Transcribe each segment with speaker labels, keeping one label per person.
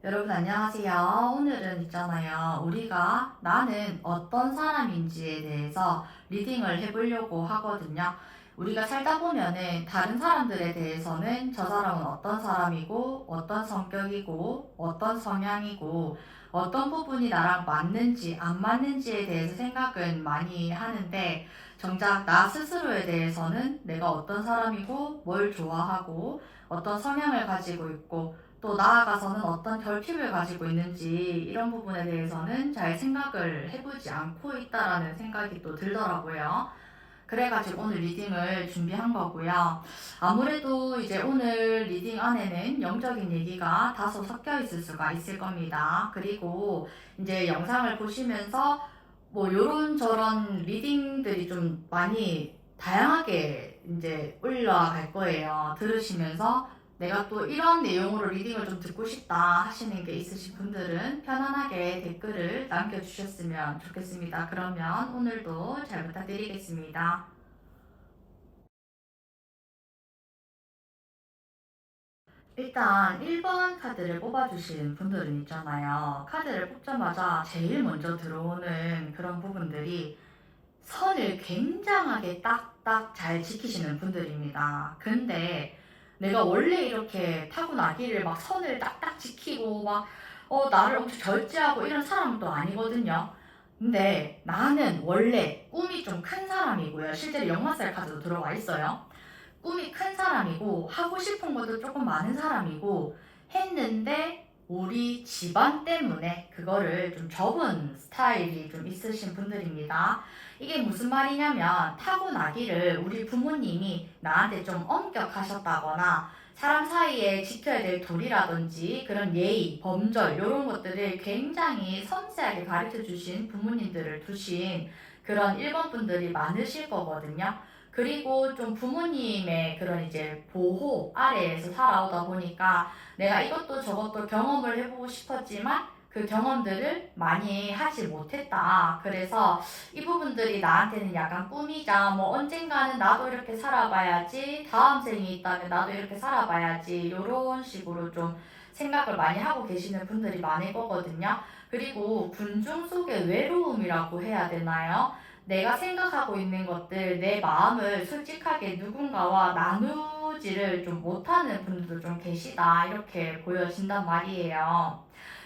Speaker 1: 여러분 안녕하세요. 오늘은 있잖아요. 우리가 나는 어떤 사람인지에 대해서 리딩을 해보려고 하거든요. 우리가 살다 보면은 다른 사람들에 대해서는 저 사람은 어떤 사람이고, 어떤 성격이고, 어떤 성향이고, 어떤 부분이 나랑 맞는지, 안 맞는지에 대해서 생각은 많이 하는데, 정작 나 스스로에 대해서는 내가 어떤 사람이고, 뭘 좋아하고, 어떤 성향을 가지고 있고, 또 나아가서는 어떤 결핍을 가지고 있는지 이런 부분에 대해서는 잘 생각을 해보지 않고 있다라는 생각이 또 들더라고요. 그래가지고 오늘 리딩을 준비한 거고요. 아무래도 이제 오늘 리딩 안에는 영적인 얘기가 다소 섞여 있을 수가 있을 겁니다. 그리고 이제 영상을 보시면서 뭐 요런저런 리딩들이 좀 많이 다양하게 이제 올라갈 거예요. 들으시면서 내가 또 이런 내용으로 리딩을 좀 듣고 싶다 하시는 게 있으신 분들은 편안하게 댓글을 남겨주셨으면 좋겠습니다. 그러면 오늘도 잘 부탁드리겠습니다. 일단 1번 카드를 뽑아주신 분들은 있잖아요. 카드를 뽑자마자 제일 먼저 들어오는 그런 부분들이 선을 굉장하게 딱딱 잘 지키시는 분들입니다. 근데 내가 원래 이렇게 타고나기를 막 선을 딱딱 지키고 막 나를 엄청 절제하고 이런 사람은 또 아니거든요. 근데 나는 원래 꿈이 좀 큰 사람이고요. 실제로 역마살 카드도 들어와 있어요. 꿈이 큰 사람이고 하고 싶은 것도 조금 많은 사람이고 했는데 우리 집안 때문에 그거를 좀 접은 스타일이 좀 있으신 분들입니다. 이게 무슨 말이냐면 타고나기를 우리 부모님이 나한테 좀 엄격하셨다거나 사람 사이에 지켜야 될 도리라든지 그런 예의, 범절 이런 것들을 굉장히 섬세하게 가르쳐 주신 부모님들을 두신 그런 1번 분들이 많으실 거거든요. 그리고 좀 부모님의 그런 이제 보호 아래에서 살아오다 보니까 내가 이것도 저것도 경험을 해보고 싶었지만 그 경험들을 많이 하지 못했다. 그래서 이 부분들이 나한테는 약간 꿈이자 뭐 언젠가는 나도 이렇게 살아봐야지, 다음 생이 있다면 나도 이렇게 살아봐야지 이런 식으로 좀 생각을 많이 하고 계시는 분들이 많을 거거든요. 그리고 군중 속의 외로움이라고 해야 되나요? 내가 생각하고 있는 것들, 내 마음을 솔직하게 누군가와 나누지를 좀 못하는 분들도 좀 계시다. 이렇게 보여진단 말이에요.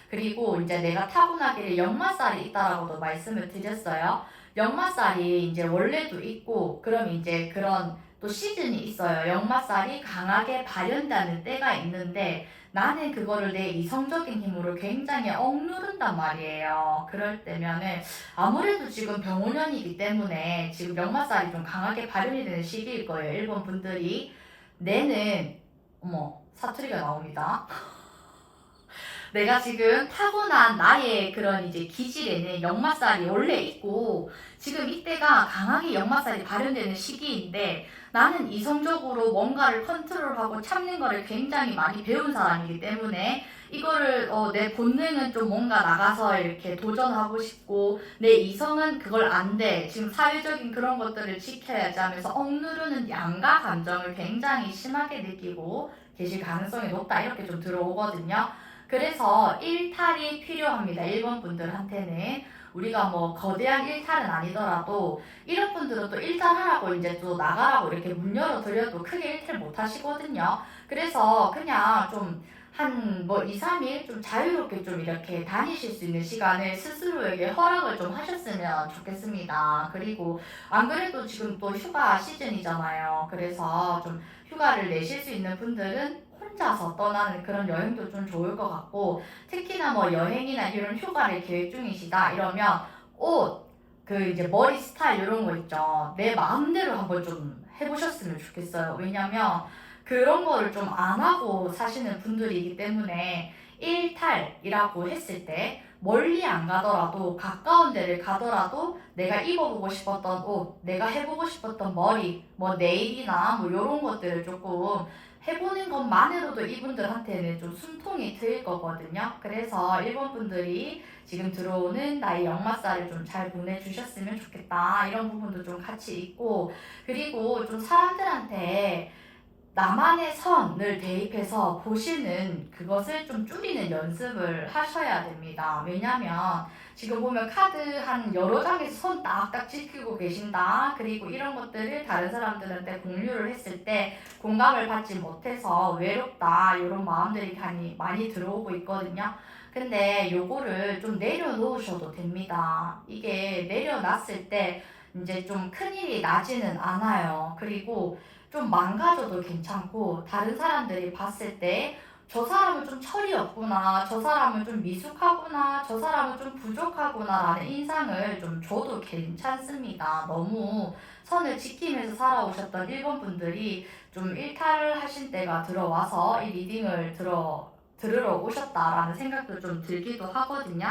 Speaker 1: 그리고 이제 내가 타고나기를 역마살이 있다라고도 말씀을 드렸어요. 역마살이 이제 원래도 있고, 그럼 이제 그런 또 시즌이 있어요. 역마살이 강하게 발현되는 때가 있는데, 나는 그거를 내 이성적인 힘으로 굉장히 억누른단 말이에요. 그럴 때면은 아무래도 지금 병원년이기 때문에 지금 역마살이 좀 강하게 발현이 되는 시기일 거예요. 일본 분들이. 내는, 어머, 사투리가 나옵니다. 내가 지금 타고난 나의 그런 이제 기질에는 역마살이 원래 있고 지금 이때가 강하게 역마살이 발현되는 시기인데 나는 이성적으로 뭔가를 컨트롤하고 참는 거를 굉장히 많이 배운 사람이기 때문에 이거를 내 본능은 좀 뭔가 나가서 이렇게 도전하고 싶고 내 이성은 그걸 안 돼. 지금 사회적인 그런 것들을 지켜야지 하면서 억누르는 양가 감정을 굉장히 심하게 느끼고 계실 가능성이 높다. 이렇게 좀 들어오거든요. 그래서 일탈이 필요합니다. 1번 분들한테는. 우리가 뭐 거대한 일탈은 아니더라도 이런 분들은 또 일탈하라고 이제 또 나가라고 이렇게 문 열어드려도 크게 일탈 못 하시거든요. 그래서 그냥 좀 한 뭐 2, 3일 좀 자유롭게 좀 이렇게 다니실 수 있는 시간을 스스로에게 허락을 좀 하셨으면 좋겠습니다. 그리고 안 그래도 지금 또 휴가 시즌이잖아요. 그래서 좀 휴가를 내실 수 있는 분들은 혼자서 떠나는 그런 여행도 좀 좋을 것 같고 특히나 뭐 여행이나 이런 휴가를 계획 중이시다 이러면 옷, 그 이제 머리 스타일 이런 거 있죠. 내 마음대로 한번 좀 해보셨으면 좋겠어요. 왜냐면 그런 거를 좀 안 하고 사시는 분들이기 때문에 일탈이라고 했을 때 멀리 안 가더라도 가까운 데를 가더라도 내가 입어보고 싶었던 옷, 내가 해보고 싶었던 머리, 뭐 네일이나 뭐 이런 것들을 조금 해보는 것만으로도 이분들한테는 좀 숨통이 트일 거거든요. 그래서 일본 분들이 지금 들어오는 나의 역마살을 좀 잘 보내주셨으면 좋겠다. 이런 부분도 좀 같이 있고, 그리고 좀 사람들한테 나만의 선을 대입해서 보시는 그것을 좀 줄이는 연습을 하셔야 됩니다. 왜냐면 지금 보면 카드 한 여러 장에서 선 딱딱 지키고 계신다. 그리고 이런 것들을 다른 사람들한테 공유를 했을 때 공감을 받지 못해서 외롭다. 이런 마음들이 많이 들어오고 있거든요. 근데 요거를 좀 내려놓으셔도 됩니다. 이게 내려놨을 때 이제 좀 큰일이 나지는 않아요. 그리고 좀 망가져도 괜찮고 다른 사람들이 봤을 때 저 사람은 좀 철이 없구나, 저 사람은 좀 미숙하구나, 저 사람은 좀 부족하구나 라는 인상을 좀 줘도 괜찮습니다. 너무 선을 지키면서 살아오셨던 1번 분들이 좀 일탈을 하신 때가 들어와서 이 리딩을 들으러 오셨다라는 생각도 좀 들기도 하거든요.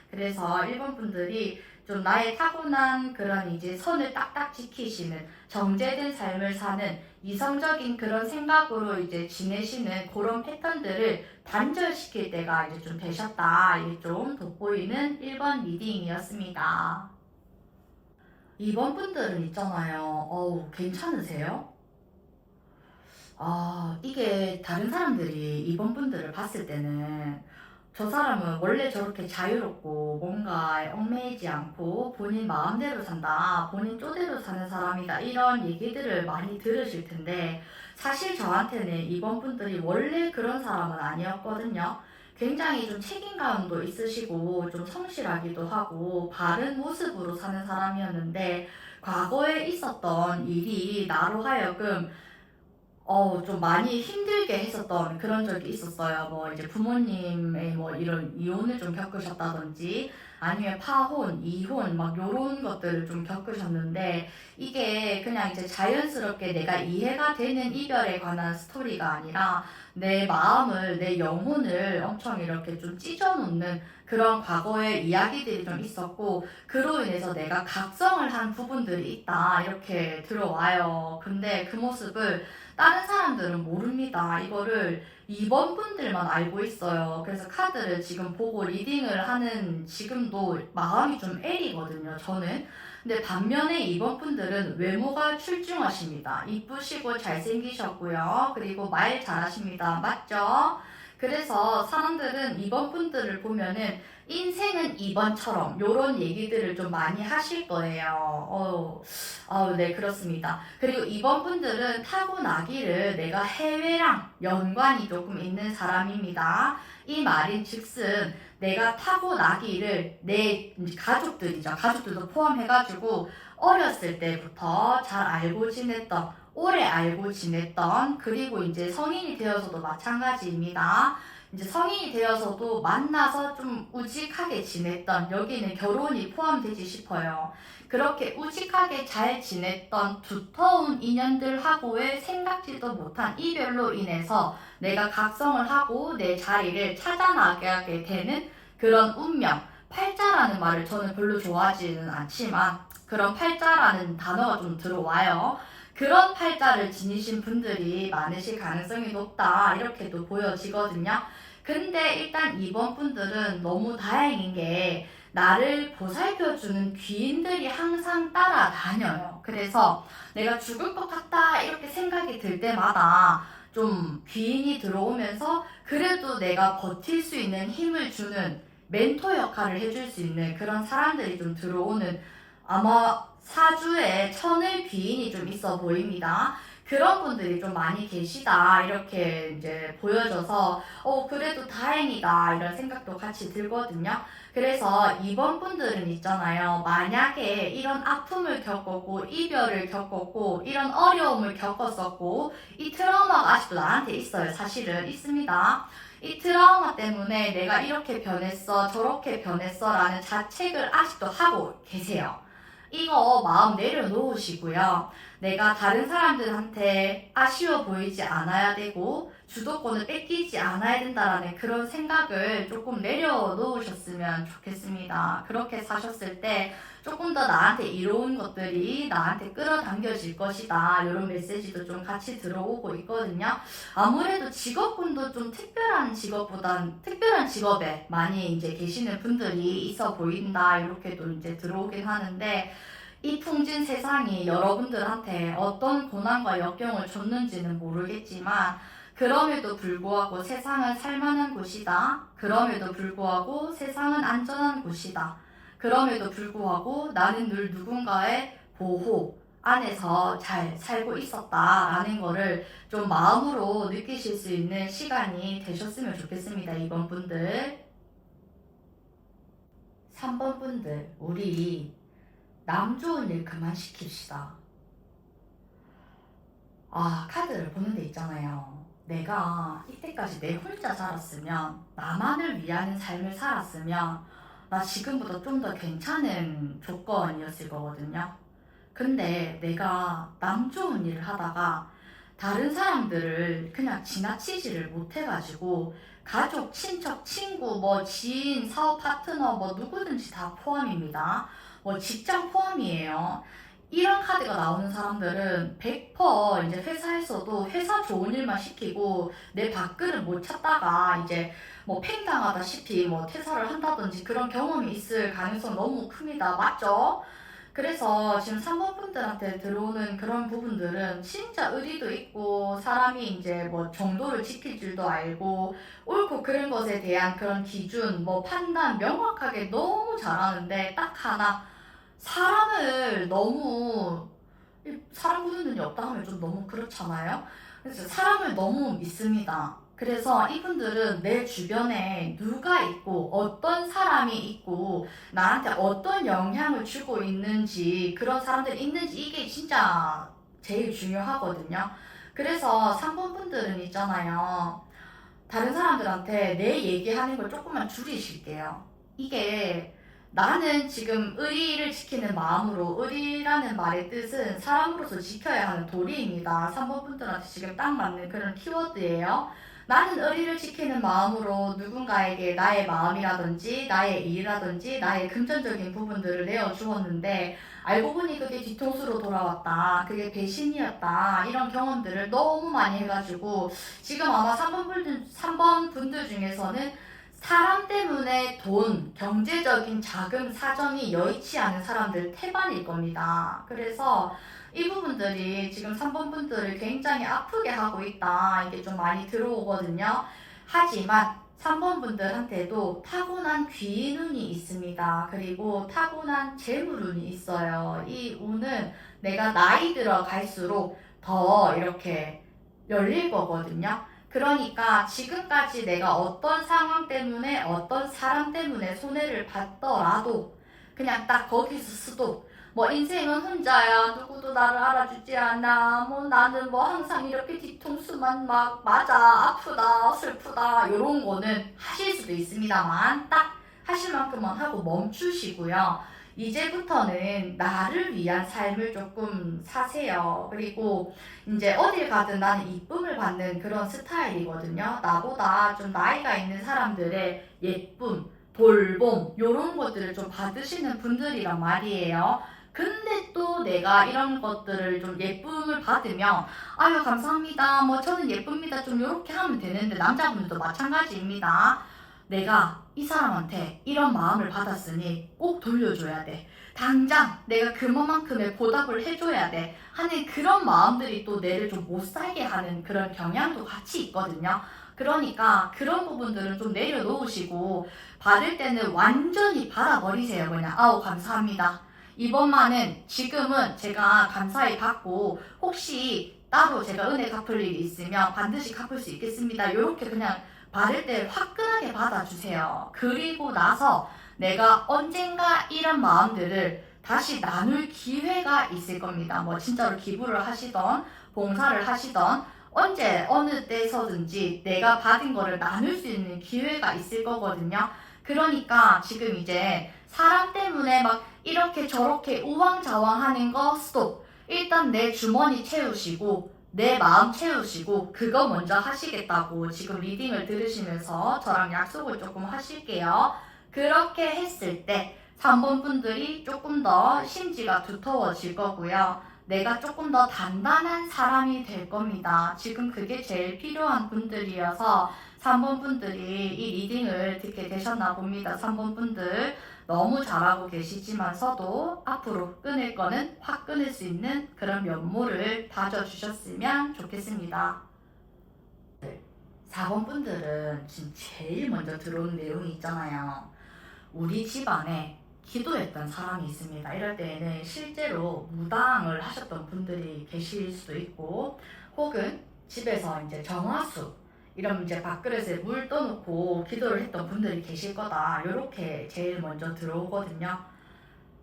Speaker 1: 그래서 1번 분들이 좀 나의 타고난 그런 이제 선을 딱딱 지키시는 정제된 삶을 사는 이성적인 그런 생각으로 이제 지내시는 그런 패턴들을 단절시킬 때가 이제 좀 되셨다. 이게 좀 돋보이는 1번 리딩이었습니다. 2번 분들은 있잖아요. 괜찮으세요? 이게 다른 사람들이 2번 분들을 봤을 때는 저 사람은 원래 저렇게 자유롭고 뭔가 얽매이지 않고 본인 마음대로 산다, 본인 쪼대로 사는 사람이다 이런 얘기들을 많이 들으실 텐데 사실 저한테는 2번 분들이 원래 그런 사람은 아니었거든요. 굉장히 좀 책임감도 있으시고 좀 성실하기도 하고 바른 모습으로 사는 사람이었는데 과거에 있었던 일이 나로 하여금 좀 많이 힘들게 했었던 그런 적이 있었어요. 뭐 이제 부모님의 뭐 이런 이혼을 좀 겪으셨다든지 아니면 파혼, 이혼 막 요런 것들을 좀 겪으셨는데 이게 그냥 이제 자연스럽게 내가 이해가 되는 이별에 관한 스토리가 아니라 내 마음을, 내 영혼을 엄청 이렇게 좀 찢어놓는 그런 과거의 이야기들이 좀 있었고 그로 인해서 내가 각성을 한 부분들이 있다 이렇게 들어와요. 근데 그 모습을 다른 사람들은 모릅니다. 이거를 2번 분들만 알고 있어요. 그래서 카드를 지금 보고 리딩을 하는 지금도 마음이 좀 애리거든요, 저는. 근데 반면에 2번 분들은 외모가 출중하십니다. 이쁘시고 잘생기셨고요. 그리고 말 잘하십니다. 맞죠? 그래서 사람들은 2번 분들을 보면은 인생은 2번처럼 요런 얘기들을 좀 많이 하실 거예요. 네, 그렇습니다. 그리고 2번 분들은 타고나기를 내가 해외랑 연관이 조금 있는 사람입니다. 이 말인 즉슨 내가 타고나기를 내 가족들이죠. 가족들도 포함해가지고 어렸을 때부터 잘 알고 지냈던 오래 알고 지냈던 그리고 이제 성인이 되어서도 마찬가지입니다. 이제 성인이 되어서도 만나서 좀 우직하게 지냈던 여기는 결혼이 포함되지 싶어요. 그렇게 우직하게 잘 지냈던 두터운 인연들하고의 생각지도 못한 이별로 인해서 내가 각성을 하고 내 자리를 찾아나가게 되는 그런 운명. 팔자라는 말을 저는 별로 좋아하지는 않지만 그런 팔자라는 단어가 좀 들어와요. 그런 팔자를 지니신 분들이 많으실 가능성이 높다 이렇게도 보여지거든요. 근데 일단 2번 분들은 너무 다행인 게 나를 보살펴주는 귀인들이 항상 따라다녀요. 그래서 내가 죽을 것 같다 이렇게 생각이 들 때마다 좀 귀인이 들어오면서 그래도 내가 버틸 수 있는 힘을 주는 멘토 역할을 해줄 수 있는 그런 사람들이 좀 들어오는 아마 사주에 천을 귀인이 좀 있어 보입니다. 그런 분들이 좀 많이 계시다 이렇게 이제 보여져서 그래도 다행이다 이런 생각도 같이 들거든요. 그래서 2번 분들은 있잖아요. 만약에 이런 아픔을 겪었고 이별을 겪었고 이런 어려움을 겪었었고 이 트라우마가 아직도 나한테 있어요. 사실은 있습니다. 이 트라우마 때문에 내가 이렇게 변했어 저렇게 변했어 라는 자책을 아직도 하고 계세요. 이거 마음 내려놓으시고요. 내가 다른 사람들한테 아쉬워 보이지 않아야 되고 주도권을 뺏기지 않아야 된다라는 그런 생각을 조금 내려놓으셨으면 좋겠습니다. 그렇게 사셨을 때 조금 더 나한테 이로운 것들이 나한테 끌어당겨질 것이다. 이런 메시지도 좀 같이 들어오고 있거든요. 아무래도 직업군도 좀 특별한 직업에 많이 이제 계시는 분들이 있어 보인다. 이렇게도 이제 들어오긴 하는데 이 풍진 세상이 여러분들한테 어떤 고난과 역경을 줬는지는 모르겠지만 그럼에도 불구하고 세상은 살만한 곳이다. 그럼에도 불구하고 세상은 안전한 곳이다. 그럼에도 불구하고 나는 늘 누군가의 보호 안에서 잘 살고 있었다라는 거를 좀 마음으로 느끼실 수 있는 시간이 되셨으면 좋겠습니다. 2번 분들. 3번 분들, 우리 남 좋은 일 그만 시킵시다. 카드를 보는 데 있잖아요. 내가 이때까지 내 혼자 살았으면, 나만을 위하는 삶을 살았으면 나 지금보다 좀 더 괜찮은 조건이었을 거거든요. 근데 내가 남 좋은 일을 하다가 다른 사람들을 그냥 지나치지를 못해가지고 가족, 친척, 친구, 뭐 지인, 사업 파트너 뭐 누구든지 다 포함입니다. 뭐 직장 포함이에요. 이런 카드가 나오는 사람들은 100% 이제 회사에서도 회사 좋은 일만 시키고 내 밥그릇 못 찾다가 이제 뭐 팽당하다시피 뭐 퇴사를 한다든지 그런 경험이 있을 가능성 너무 큽니다. 맞죠? 그래서 지금 3번 분들한테 들어오는 그런 부분들은 진짜 의리도 있고 사람이 이제 뭐 정도를 지킬 줄도 알고 옳고 그른 것에 대한 그런 기준, 뭐 판단 명확하게 너무 잘하는데 딱 하나 사람을 너무 사람 보는 눈이 없다 하면 좀 너무 그렇잖아요. 그래서 사람을 너무 믿습니다. 그래서 이분들은 내 주변에 누가 있고 어떤 사람이 있고 나한테 어떤 영향을 주고 있는지 그런 사람들이 있는지 이게 진짜 제일 중요하거든요. 그래서 3번 분들은 있잖아요. 다른 사람들한테 내 얘기하는 걸 조금만 줄이실게요. 이게 나는 지금 의리를 지키는 마음으로 의리라는 말의 뜻은 사람으로서 지켜야 하는 도리입니다. 3번 분들한테 지금 딱 맞는 그런 키워드예요. 나는 의리를 지키는 마음으로 누군가에게 나의 마음이라든지 나의 일이라든지 나의 금전적인 부분들을 내어주었는데 알고 보니 그게 뒤통수로 돌아왔다. 그게 배신이었다. 이런 경험들을 너무 많이 해가지고 지금 아마 3번 분들 중에서는 사람 때문에 돈, 경제적인 자금, 사정이 여의치 않은 사람들 태반일 겁니다. 그래서 이 부분들이 지금 3번 분들을 굉장히 아프게 하고 있다. 이게 좀 많이 들어오거든요. 하지만 3번 분들한테도 타고난 귀인운이 있습니다. 그리고 타고난 재물운이 있어요. 이 운은 내가 나이 들어 갈수록 더 이렇게 열릴 거거든요. 그러니까 지금까지 내가 어떤 상황 때문에 어떤 사람 때문에 손해를 봤더라도 그냥 딱 거기서 스톱. 뭐 인생은 혼자야. 누구도 나를 알아주지 않아. 뭐 나는 뭐 항상 이렇게 뒤통수만 막 맞아. 아프다. 슬프다. 요런 거는 하실 수도 있습니다만 딱 하실 만큼만 하고 멈추시고요. 이제부터는 나를 위한 삶을 조금 사세요. 그리고 이제 어딜 가든 나는 이쁨을 받는 그런 스타일이거든요. 나보다 좀 나이가 있는 사람들의 예쁨, 돌봄 요런 것들을 좀 받으시는 분들이란 말이에요. 근데 또 내가 이런 것들을 좀 예쁨을 받으면 아유 감사합니다. 뭐 저는 예쁩니다. 좀 요렇게 하면 되는데 남자분들도 마찬가지입니다. 내가 이 사람한테 이런 마음을 받았으니 꼭 돌려줘야 돼. 당장 내가 그만큼의 보답을 해줘야 돼 하는 그런 마음들이 또 내를 좀 못살게 하는 그런 경향도 같이 있거든요. 그러니까 그런 부분들은 좀 내려놓으시고 받을 때는 완전히 받아버리세요. 그냥 아우 감사합니다. 이번만은 지금은 제가 감사히 받고 혹시 따로 제가 은혜 갚을 일이 있으면 반드시 갚을 수 있겠습니다. 이렇게 그냥 받을 때 화끈하게 받아주세요. 그리고 나서 내가 언젠가 이런 마음들을 다시 나눌 기회가 있을 겁니다. 뭐 진짜로 기부를 하시던 봉사를 하시던 언제 어느 때서든지 내가 받은 거를 나눌 수 있는 기회가 있을 거거든요. 그러니까 지금 이제 사람 때문에 막 이렇게 저렇게 우왕좌왕하는 거 스톱. 일단 내 주머니 채우시고 내 마음 채우시고 그거 먼저 하시겠다고 지금 리딩을 들으시면서 저랑 약속을 조금 하실게요. 그렇게 했을 때 3번 분들이 조금 더 심지가 두터워질 거고요. 내가 조금 더 단단한 사람이 될 겁니다. 지금 그게 제일 필요한 분들이어서 3번 분들이 이 리딩을 듣게 되셨나 봅니다. 3번 분들 너무 잘하고 계시지만서도 앞으로 끊을 거는 확 끊을 수 있는 그런 면모를 다져주셨으면 좋겠습니다. 4번 분들은 지금 제일 먼저 들어오는 내용이 있잖아요. 우리 집안에 기도했던 사람이 있습니다. 이럴 때에는 실제로 무당을 하셨던 분들이 계실 수도 있고, 혹은 집에서 이제 정화수 이런 이제 밥그릇에 물 떠놓고 기도를 했던 분들이 계실 거다. 이렇게 제일 먼저 들어오거든요.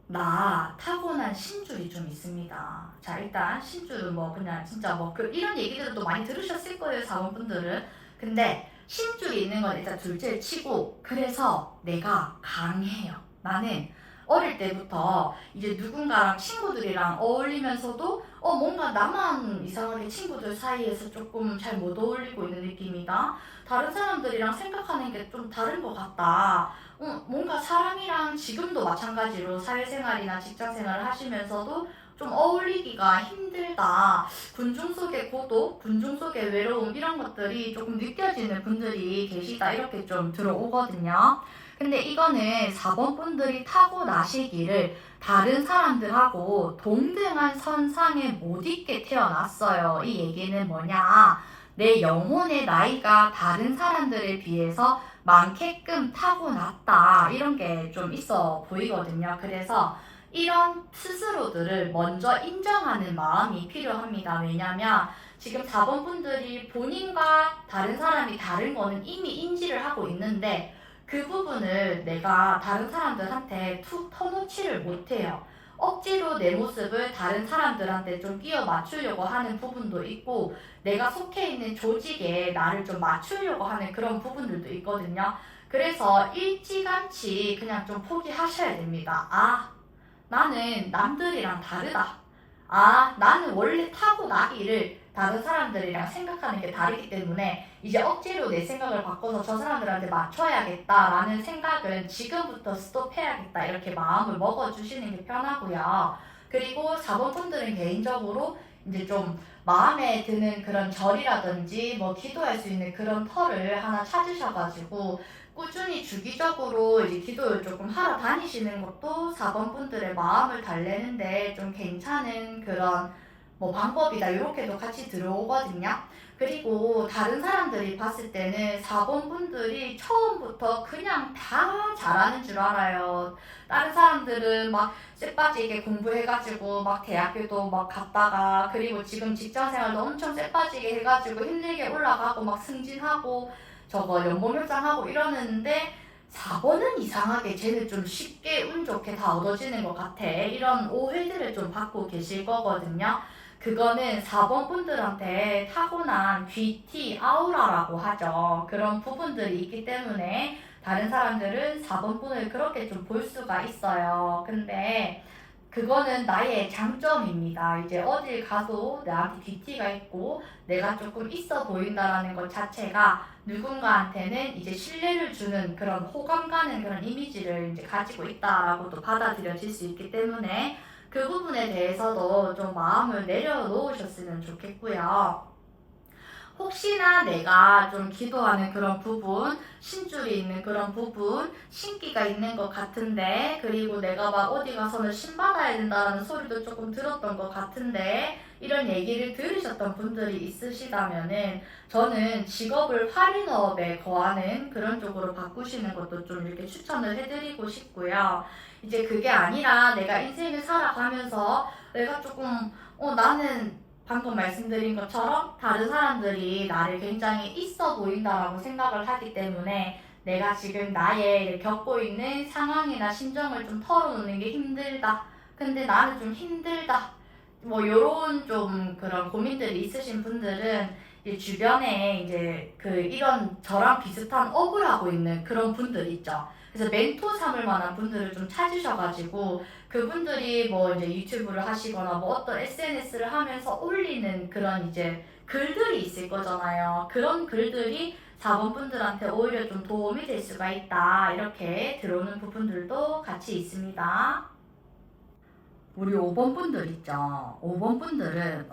Speaker 1: 나 타고난 신줄이 좀 있습니다. 자, 일단 신줄은 뭐 그냥 진짜 뭐 이런 얘기들은 또 많이 들으셨을 거예요, 4번 분들은. 근데 신줄이 있는 건 일단 둘째를 치고, 그래서 내가 강해요. 나는 어릴 때부터 이제 누군가랑 친구들이랑 어울리면서도 뭔가 나만 이상하게 친구들 사이에서 조금 잘 못 어울리고 있는 느낌이다. 다른 사람들이랑 생각하는 게 좀 다른 것 같다. 뭔가 사람이랑 지금도 마찬가지로 사회생활이나 직장생활을 하시면서도 좀 어울리기가 힘들다. 군중 속의 고독, 군중 속의 외로움 이런 것들이 조금 느껴지는 분들이 계시다. 이렇게 좀 들어오거든요. 근데 이거는 4번 분들이 타고나시기를 다른 사람들하고 동등한 선상에 못 있게 태어났어요. 이 얘기는 뭐냐? 내 영혼의 나이가 다른 사람들에 비해서 많게끔 타고났다. 이런 게 좀 있어 보이거든요. 그래서 이런 스스로들을 먼저 인정하는 마음이 필요합니다. 왜냐면 지금 4번 분들이 본인과 다른 사람이 다른 거는 이미 인지를 하고 있는데, 그 부분을 내가 다른 사람들한테 툭 터놓지를 못해요. 억지로 내 모습을 다른 사람들한테 좀 끼워 맞추려고 하는 부분도 있고, 내가 속해 있는 조직에 나를 좀 맞추려고 하는 그런 부분들도 있거든요. 그래서 일찌감치 그냥 좀 포기하셔야 됩니다. 나는 남들이랑 다르다. 나는 원래 타고나기를 다른 사람들이랑 생각하는 게 다르기 때문에 이제 억지로 내 생각을 바꿔서 저 사람들한테 맞춰야겠다라는 생각은 지금부터 스톱해야겠다. 이렇게 마음을 먹어주시는 게 편하고요. 그리고 4번 분들은 개인적으로 이제 좀 마음에 드는 그런 절이라든지 뭐 기도할 수 있는 그런 터를 하나 찾으셔가지고 꾸준히 주기적으로 이제 기도를 조금 하러 다니시는 것도 4번 분들의 마음을 달래는데 좀 괜찮은 그런 뭐 방법이다. 이렇게도 같이 들어오거든요. 그리고 다른 사람들이 봤을 때는 4번 분들이 처음부터 그냥 다 잘하는 줄 알아요. 다른 사람들은 막 쎄빠지게 공부해가지고 막 대학교도 막 갔다가, 그리고 지금 직장생활도 엄청 쎄빠지게 해가지고 힘들게 올라가고 막 승진하고 저거 연봉 협상하고 이러는데, 4번은 이상하게 쟤는 좀 쉽게 운 좋게 다 얻어지는 것 같아. 이런 오해들을 좀 받고 계실 거거든요. 그거는 4번 분들한테 타고난 귀티 아우라라고 하죠. 그런 부분들이 있기 때문에 다른 사람들은 4번 분을 그렇게 좀 볼 수가 있어요. 근데 그거는 나의 장점입니다. 이제 어딜 가도 나한테 귀티가 있고 내가 조금 있어 보인다라는 것 자체가 누군가한테는 이제 신뢰를 주는 그런 호감 가는 그런 이미지를 이제 가지고 있다라고도 받아들여질 수 있기 때문에 그 부분에 대해서도 좀 마음을 내려놓으셨으면 좋겠고요. 혹시나 내가 좀 기도하는 그런 부분, 신줄이 있는 그런 부분, 신기가 있는 것 같은데, 그리고 내가 막 어디 가서는 신 받아야 된다는 소리도 조금 들었던 것 같은데, 이런 얘기를 들으셨던 분들이 있으시다면은 저는 직업을 할인업에 거하는 그런 쪽으로 바꾸시는 것도 좀 이렇게 추천을 해드리고 싶고요. 이제 그게 아니라 내가 인생을 살아가면서 내가 조금 나는 방금 말씀드린 것처럼 다른 사람들이 나를 굉장히 있어 보인다라고 생각을 하기 때문에 내가 지금 나의 겪고 있는 상황이나 심정을 좀 털어놓는 게 힘들다. 근데 나는 좀 힘들다. 뭐 요런 좀 그런 고민들이 있으신 분들은 이제 주변에 이제 이런 저랑 비슷한 억울하고 있는 그런 분들 있죠. 그래서 멘토 삼을 만한 분들을 좀 찾으셔가지고 그분들이 뭐 이제 유튜브를 하시거나 뭐 어떤 SNS를 하면서 올리는 그런 이제 글들이 있을 거잖아요. 그런 글들이 4번 분들한테 오히려 좀 도움이 될 수가 있다. 이렇게 들어오는 부분들도 같이 있습니다. 우리 5번 분들 있죠. 5번 분들은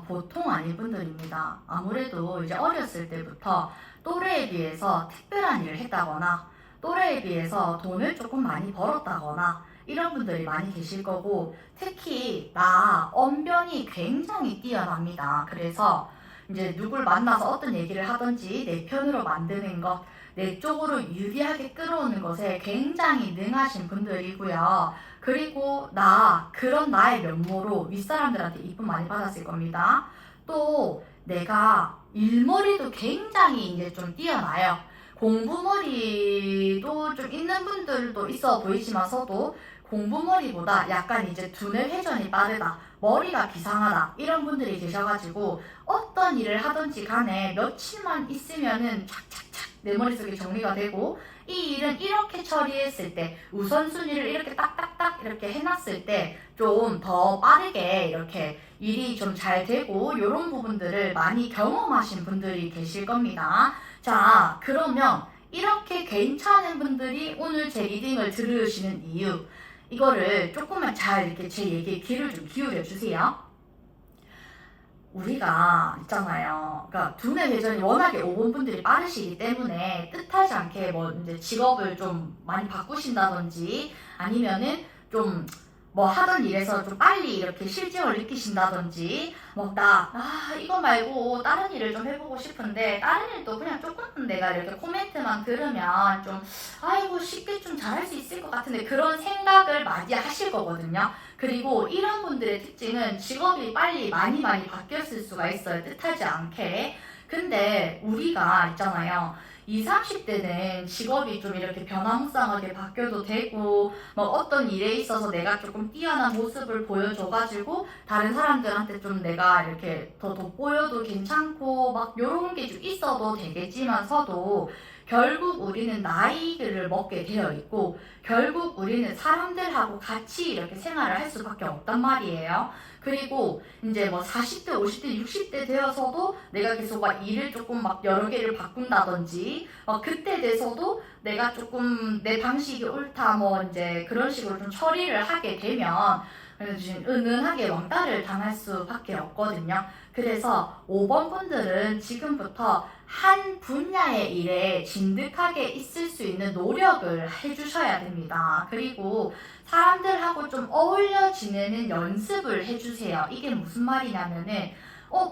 Speaker 1: 보통 아닌 분들입니다. 아무래도 이제 어렸을 때부터 또래에 비해서 특별한 일을 했다거나 또래에 비해서 돈을 조금 많이 벌었다거나 이런 분들이 많이 계실 거고, 특히 나 언변이 굉장히 뛰어납니다. 그래서 이제 누굴 만나서 어떤 얘기를 하든지 내 편으로 만드는 것, 내 쪽으로 유리하게 끌어오는 것에 굉장히 능하신 분들이고요. 그리고 그런 나의 면모로 윗사람들한테 이쁨 많이 받았을 겁니다. 또 내가 일머리도 굉장히 이제 좀 뛰어나요. 공부머리도 좀 있는 분들도 있어 보이지만서도 공부머리보다 약간 이제 두뇌 회전이 빠르다, 머리가 비상하다, 이런 분들이 계셔가지고 어떤 일을 하든지 간에 며칠만 있으면은 착착착 내 머릿속에 정리가 되고, 이 일은 이렇게 처리했을 때, 우선순위를 이렇게 딱딱딱 이렇게 해놨을 때 좀 더 빠르게 이렇게 일이 좀 잘 되고, 이런 부분들을 많이 경험하신 분들이 계실 겁니다. 자, 그러면 이렇게 괜찮은 분들이 오늘 제 리딩을 들으시는 이유, 이거를 조금만 잘 이렇게 제 얘기에 귀를 좀 기울여 주세요. 우리가 있잖아요. 그러니까 두뇌 회전이 워낙에 5번 분들이 빠르시기 때문에 뜻하지 않게 뭐 이제 직업을 좀 많이 바꾸신다든지 아니면은 좀 뭐 하던 일에서 좀 빨리 이렇게 실증을 느끼신다든지, 이거 말고 다른 일을 좀 해보고 싶은데 다른 일도 그냥 조금 내가 이렇게 코멘트만 들으면 좀 아이고 쉽게 좀 잘할 수 있을 것 같은데, 그런 생각을 많이 하실 거거든요. 그리고 이런 분들의 특징은 직업이 빨리 많이 바뀌었을 수가 있어요. 뜻하지 않게. 근데 우리가 있잖아요. 20, 30대는 직업이 좀 이렇게 변화무쌍하게 바뀌어도 되고, 뭐 어떤 일에 있어서 내가 조금 뛰어난 모습을 보여줘가지고 다른 사람들한테 좀 내가 이렇게 더 돋보여도 괜찮고 막 요런 게 좀 있어도 되겠지만서도, 결국 우리는 나이를 먹게 되어 있고 결국 우리는 사람들하고 같이 이렇게 생활을 할 수밖에 없단 말이에요. 그리고 이제 뭐 40대, 50대, 60대 되어서도 내가 계속 막 일을 조금 막 여러 개를 바꾼다든지, 그때 돼서도 내가 조금 내 방식이 옳다 뭐 이제 그런 식으로 좀 처리를 하게 되면 은은하게 왕따를 당할 수밖에 없거든요. 그래서 5번 분들은 지금부터 한 분야의 일에 진득하게 있을 수 있는 노력을 해주셔야 됩니다. 그리고 사람들하고 좀 어울려 지내는 연습을 해주세요. 이게 무슨 말이냐면은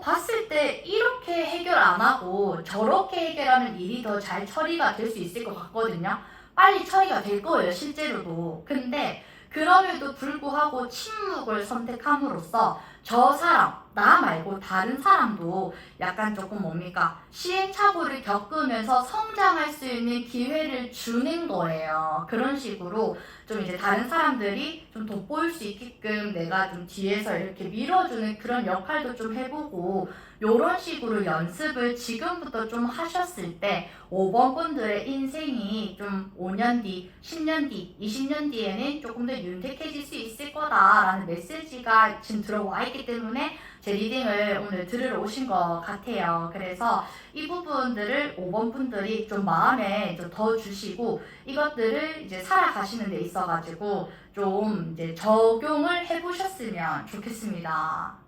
Speaker 1: 봤을 때 이렇게 해결 안 하고 저렇게 해결하면 일이 더 잘 처리가 될 수 있을 것 같거든요. 빨리 처리가 될 거예요, 실제로도. 근데 그럼에도 불구하고 침묵을 선택함으로써 저 사람, 나 말고 다른 사람도 약간 조금 시행착오를 겪으면서 성장할 수 있는 기회를 주는 거예요. 그런 식으로 좀 이제 다른 사람들이 좀 돋보일 수 있게끔 내가 좀 뒤에서 이렇게 밀어주는 그런 역할도 좀 해보고, 요런 식으로 연습을 지금부터 좀 하셨을 때 5번 분들의 인생이 좀 5년 뒤, 10년 뒤, 20년 뒤에는 조금 더 윤택해질 수 있을 거다라는 메시지가 지금 들어와 있기 때문에 제 리딩을 오늘 들으러 오신 것 같아요. 그래서 이 부분들을 5번 분들이 좀 마음에 좀 더 주시고, 이것들을 이제 살아가시는 데 있어가지고 좀 이제 적용을 해보셨으면 좋겠습니다.